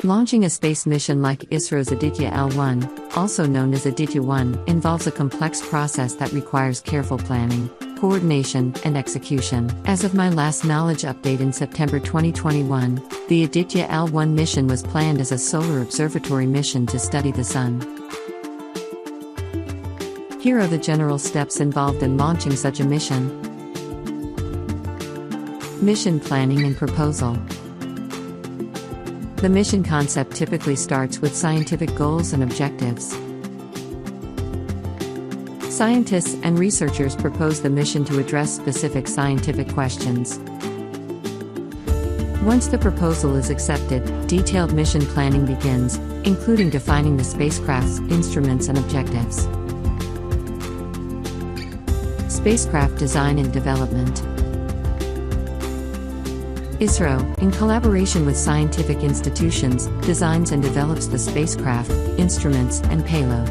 Launching a space mission like ISRO's Aditya L1, also known as Aditya 1, involves a complex process that requires careful planning, coordination, and execution. As of my last knowledge update in September 2021, the Aditya L1 mission was planned as a solar observatory mission to study the Sun. Here are the general steps involved in launching such a mission. Mission planning and proposal. The mission concept typically starts with scientific goals and objectives. Scientists and researchers propose the mission to address specific scientific questions. Once the proposal is accepted, detailed mission planning begins, including defining the spacecraft's instruments and objectives. Spacecraft design and development. ISRO, in collaboration with scientific institutions, designs and develops the spacecraft, instruments, and payload.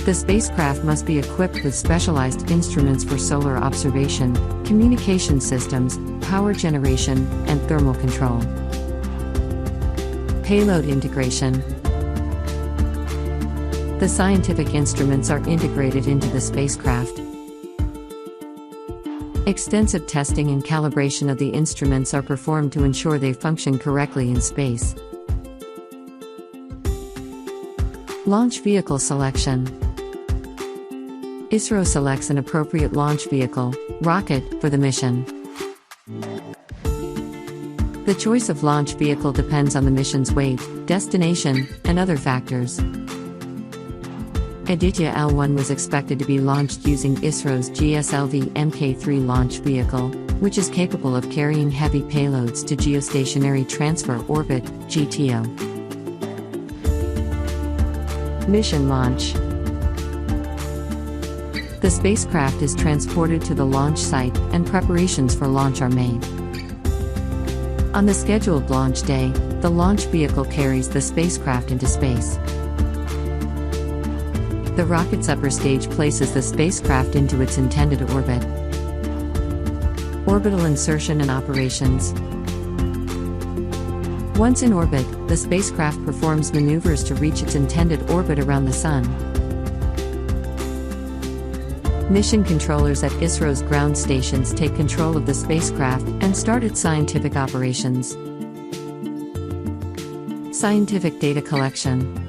The spacecraft must be equipped with specialized instruments for solar observation, communication systems, power generation, and thermal control. Payload integration. The scientific instruments are integrated into the spacecraft. Extensive testing and calibration of the instruments are performed to ensure they function correctly in space. Launch vehicle selection. ISRO selects an appropriate launch vehicle, rocket, for the mission. The choice of launch vehicle depends on the mission's weight, destination, and other factors. Aditya L1 was expected to be launched using ISRO's GSLV Mk3 launch vehicle, which is capable of carrying heavy payloads to geostationary transfer orbit, GTO. Mission launch. The spacecraft is transported to the launch site, and preparations for launch are made. On the scheduled launch day, the launch vehicle carries the spacecraft into space. The rocket's upper stage places the spacecraft into its intended orbit. Orbital insertion and operations. Once in orbit, the spacecraft performs maneuvers to reach its intended orbit around the Sun. Mission controllers at ISRO's ground stations take control of the spacecraft and start its scientific operations. Scientific data collection.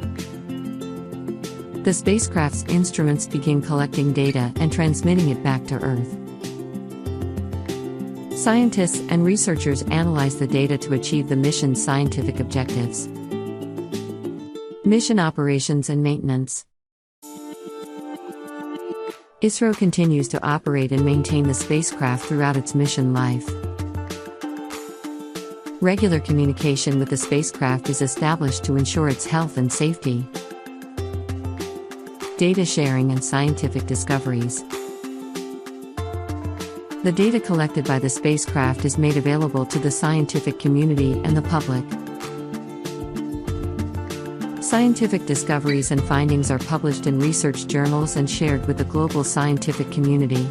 The spacecraft's instruments begin collecting data and transmitting it back to Earth. Scientists and researchers analyze the data to achieve the mission's scientific objectives. Mission operations and maintenance. ISRO continues to operate and maintain the spacecraft throughout its mission life. Regular communication with the spacecraft is established to ensure its health and safety. Data sharing and scientific discoveries. The data collected by the spacecraft is made available to the scientific community and the public. Scientific discoveries and findings are published in research journals and shared with the global scientific community.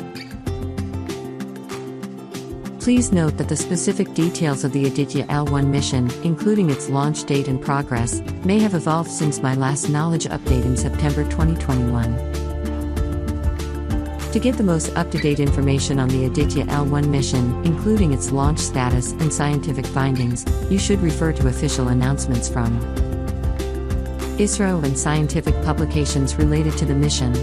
Please note that the specific details of the Aditya L1 mission, including its launch date and progress, may have evolved since my last knowledge update in September 2021. To get the most up-to-date information on the Aditya L1 mission, including its launch status and scientific findings, you should refer to official announcements from ISRO and scientific publications related to the mission.